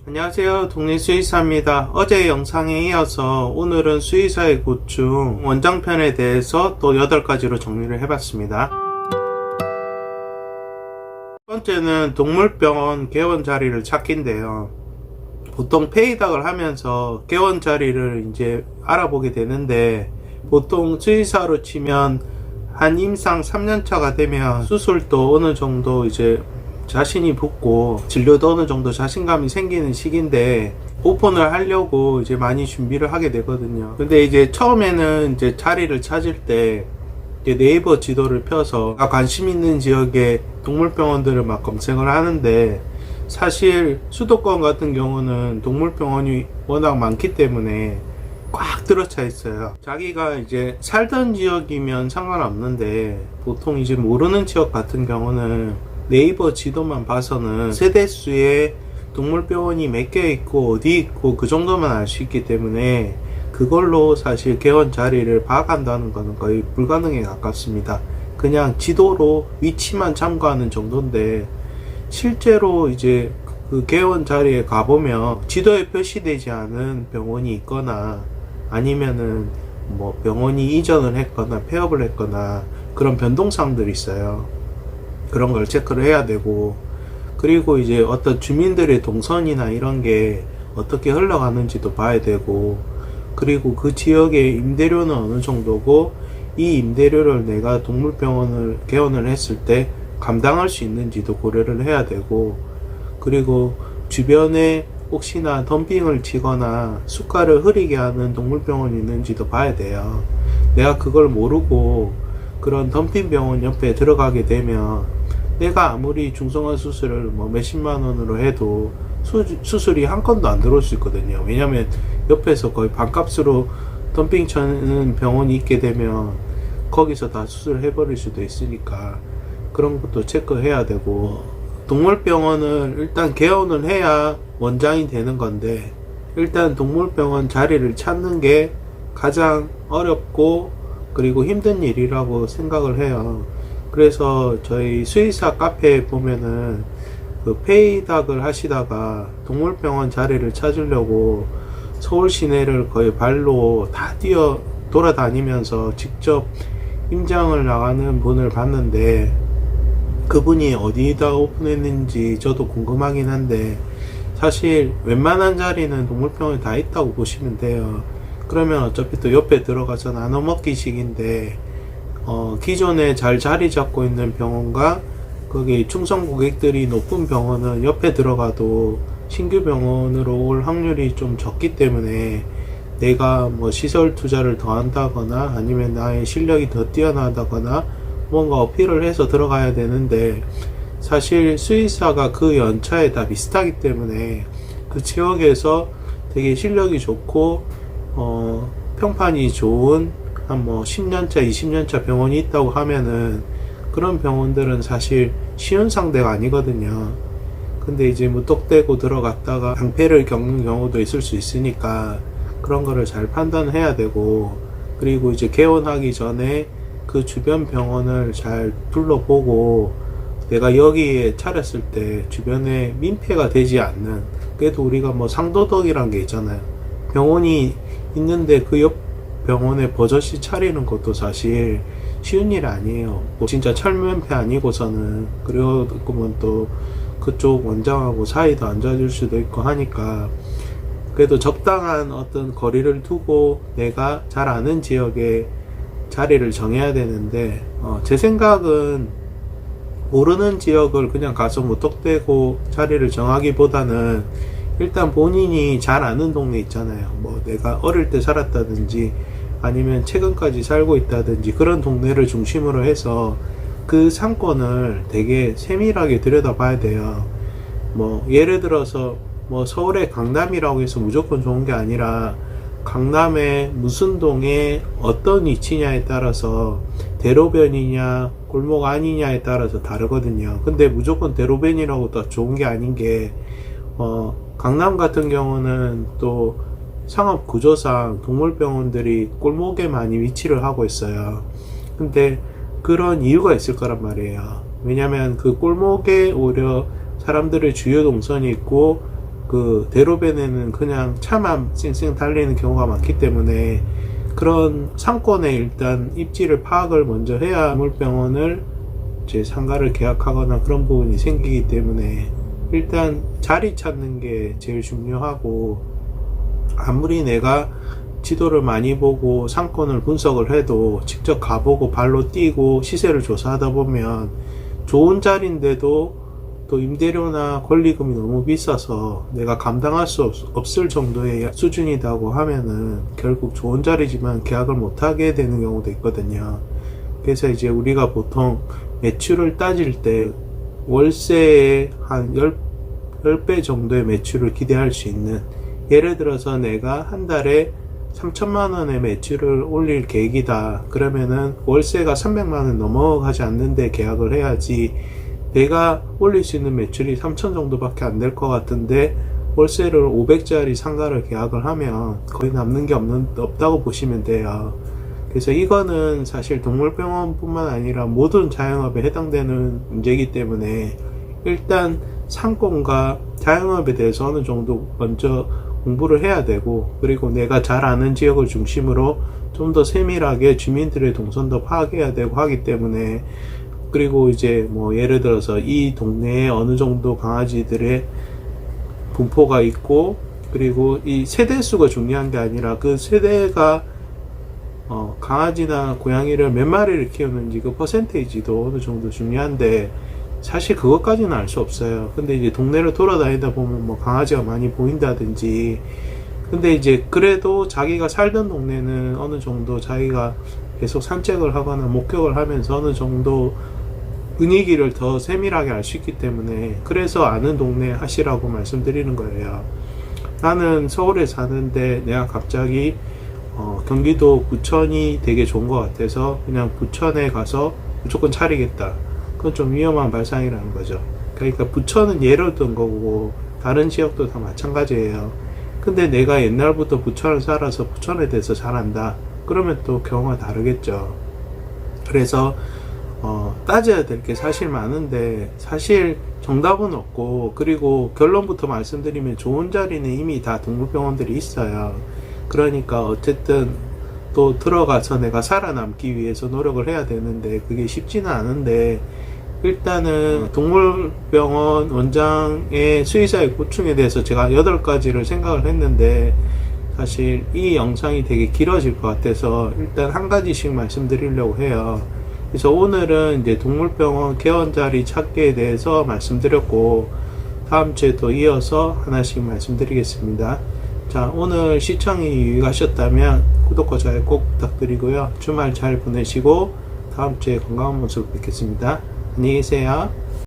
안녕하세요, 동네수의사입니다. 어제 영상에 이어서 오늘은 수의사의 고충 원장편에 대해서 또 8가지로 정리를 해봤습니다. 첫 번째는 동물병원 개원 자리를 찾기인데요. 보통 폐이닥을 하면서 개원 자리를 이제 알아보게 되는데, 보통 수의사로 치면 한 임상 3년차가 되면 수술도 어느 정도 이제 자신이 붙고 진료도 어느 정도 자신감이 생기는 시기인데, 오픈을 하려고 이제 많이 준비를 하게 되거든요. 근데 이제 처음에는 이제 자리를 찾을 때 이제 네이버 지도를 펴서 관심 있는 지역의 동물병원들을 막 검색을 하는데, 사실 수도권 같은 경우는 동물병원이 워낙 많기 때문에 꽉 들어차 있어요. 자기가 이제 살던 지역이면 상관없는데, 보통 이제 모르는 지역 같은 경우는 네이버 지도만 봐서는 세대수에 동물병원이 몇 개 있고 어디 있고 그 정도만 알 수 있기 때문에, 그걸로 사실 개원 자리를 파악한다는 것은 거의 불가능에 가깝습니다. 그냥 지도로 위치만 참고하는 정도인데, 실제로 이제 그 개원 자리에 가보면 지도에 표시되지 않은 병원이 있거나, 아니면은 뭐 병원이 이전을 했거나 폐업을 했거나 그런 변동사항들이 있어요. 그런 걸 체크를 해야 되고, 그리고 이제 어떤 주민들의 동선이나 이런 게 어떻게 흘러가는지도 봐야 되고, 그리고 그 지역의 임대료는 어느 정도고, 이 임대료를 내가 동물병원을 개원을 했을 때 감당할 수 있는지도 고려를 해야 되고, 그리고 주변에 혹시나 덤핑을 치거나 수가를 흐리게 하는 동물병원이 있는지도 봐야 돼요. 내가 그걸 모르고 그런 덤핑병원 옆에 들어가게 되면, 내가 아무리 중성화 수술을 뭐 몇십만 원으로 해도 수술이 한 건도 안 들어올 수 있거든요. 왜냐면 옆에서 거의 반값으로 덤핑 쳐는 병원이 있게 되면 거기서 다 수술을 해버릴 수도 있으니까, 그런 것도 체크해야 되고, 동물병원을 일단 개원을 해야 원장이 되는 건데, 일단 동물병원 자리를 찾는 게 가장 어렵고 그리고 힘든 일이라고 생각을 해요. 그래서 저희 수의사 카페에 보면은 그 폐이닥을 하시다가 동물병원 자리를 찾으려고 서울 시내를 거의 발로 다 뛰어 돌아다니면서 직접 임장을 나가는 분을 봤는데, 그분이 어디다 오픈했는지 저도 궁금하긴 한데, 사실 웬만한 자리는 동물병원에 다 있다고 보시면 돼요. 그러면 어차피 또 옆에 들어가서 나눠 먹기식인데, 기존에 잘 자리 잡고 있는 병원과 거기 충성 고객들이 높은 병원은 옆에 들어가도 신규 병원으로 올 확률이 좀 적기 때문에, 내가 뭐 시설 투자를 더 한다거나 아니면 나의 실력이 더 뛰어나다거나 뭔가 어필을 해서 들어가야 되는데, 사실 수의사가 그 연차에 다 비슷하기 때문에 그 지역에서 되게 실력이 좋고 평판이 좋은 한 뭐 10년차 20년차 병원이 있다고 하면은, 그런 병원들은 사실 쉬운 상대가 아니거든요. 근데 이제 무턱대고 들어갔다가 방패를 겪는 경우도 있을 수 있으니까 그런 거를 잘 판단해야 되고, 그리고 이제 개원하기 전에 그 주변 병원을 잘 둘러보고, 내가 여기에 차렸을 때 주변에 민폐가 되지 않는, 그래도 우리가 뭐 상도덕이란 게 있잖아요. 병원이 있는데 그 옆 병원에 버젓이 차리는 것도 사실 쉬운 일 아니에요. 뭐 진짜 철면패 아니고서는, 그러면 또 그쪽 원장하고 사이도 안 좋아질 수도 있고 하니까, 그래도 적당한 어떤 거리를 두고 내가 잘 아는 지역에 자리를 정해야 되는데, 제 생각은 모르는 지역을 그냥 가서 무턱대고 자리를 정하기보다는, 일단 본인이 잘 아는 동네 있잖아요. 뭐 내가 어릴 때 살았다든지 아니면 최근까지 살고 있다든지 그런 동네를 중심으로 해서 그 상권을 되게 세밀하게 들여다봐야 돼요. 뭐 예를 들어서 뭐 서울의 강남이라고 해서 무조건 좋은 게 아니라, 강남의 무슨 동에 어떤 위치냐에 따라서 대로변이냐 골목 아니냐에 따라서 다르거든요. 근데 무조건 대로변이라고 더 좋은 게 아닌 게, 강남 같은 경우는 또 상업 구조상 동물병원들이 골목에 많이 위치를 하고 있어요. 근데 그런 이유가 있을 거란 말이에요. 왜냐면 그 골목에 오히려 사람들의 주요 동선이 있고, 그 대로변에는 그냥 차만 쌩쌩 달리는 경우가 많기 때문에 그런 상권에 일단 입지를 파악을 먼저 해야 동물병원을 이제 상가를 계약하거나 그런 부분이 생기기 때문에 일단 자리 찾는 게 제일 중요하고, 아무리 내가 지도를 많이 보고 상권을 분석을 해도 직접 가보고 발로 뛰고 시세를 조사하다 보면 좋은 자리인데도 또 임대료나 권리금이 너무 비싸서 내가 감당할 수 없을 정도의 수준이라고 하면은 결국 좋은 자리지만 계약을 못하게 되는 경우도 있거든요. 그래서 이제 우리가 보통 매출을 따질 때 월세의 한 10배 정도의 매출을 기대할 수 있는, 예를 들어서 내가 한 달에 3천만 원의 매출을 올릴 계획이다. 그러면은 월세가 300만 원 넘어가지 않는데 계약을 해야지, 내가 올릴 수 있는 매출이 3천 정도밖에 안 될 것 같은데 월세를 500짜리 상가를 계약을 하면 거의 남는 게 없다고 보시면 돼요. 그래서 이거는 사실 동물병원 뿐만 아니라 모든 자영업에 해당되는 문제이기 때문에 일단 상권과 자영업에 대해서 어느 정도 먼저 공부를 해야 되고, 그리고 내가 잘 아는 지역을 중심으로 좀 더 세밀하게 주민들의 동선도 파악해야 되고 하기 때문에, 그리고 이제 뭐 예를 들어서 이 동네에 어느 정도 강아지들의 분포가 있고, 그리고 이 세대수가 중요한 게 아니라 그 세대가 강아지나 고양이를 몇 마리를 키우는지 그 퍼센테이지도 어느 정도 중요한데 사실 그것까지는 알 수 없어요. 근데 이제 동네를 돌아다니다 보면 뭐 강아지가 많이 보인다든지, 근데 이제 그래도 자기가 살던 동네는 어느 정도 자기가 계속 산책을 하거나 목격을 하면서 어느 정도 분위기를 더 세밀하게 알 수 있기 때문에, 그래서 아는 동네 하시라고 말씀드리는 거예요. 나는 서울에 사는데 내가 갑자기 경기도 부천이 되게 좋은 것 같아서 그냥 부천에 가서 무조건 차리겠다. 그건 좀 위험한 발상이라는 거죠. 그러니까 부천은 예를 든 거고 다른 지역도 다 마찬가지예요. 근데 내가 옛날부터 부천을 살아서 부천에 대해서 잘 안다. 그러면 또 경우가 다르겠죠. 그래서 따져야 될 게 사실 많은데 사실 정답은 없고, 그리고 결론부터 말씀드리면 좋은 자리는 이미 다 동물병원들이 있어요. 그러니까 어쨌든 또 들어가서 내가 살아남기 위해서 노력을 해야 되는데 그게 쉽지는 않은데, 일단은 동물병원 원장의 수의사의 고충에 대해서 제가 8가지를 생각을 했는데 사실 이 영상이 되게 길어질 것 같아서 일단 한 가지씩 말씀드리려고 해요. 그래서 오늘은 이제 동물병원 개원자리 찾기에 대해서 말씀드렸고, 다음 주에 또 이어서 하나씩 말씀드리겠습니다. 자, 오늘 시청이 유익하셨다면 구독과 좋아요 꼭 부탁드리고요. 주말 잘 보내시고 다음 주에 건강한 모습 뵙겠습니다. 안녕히 계세요.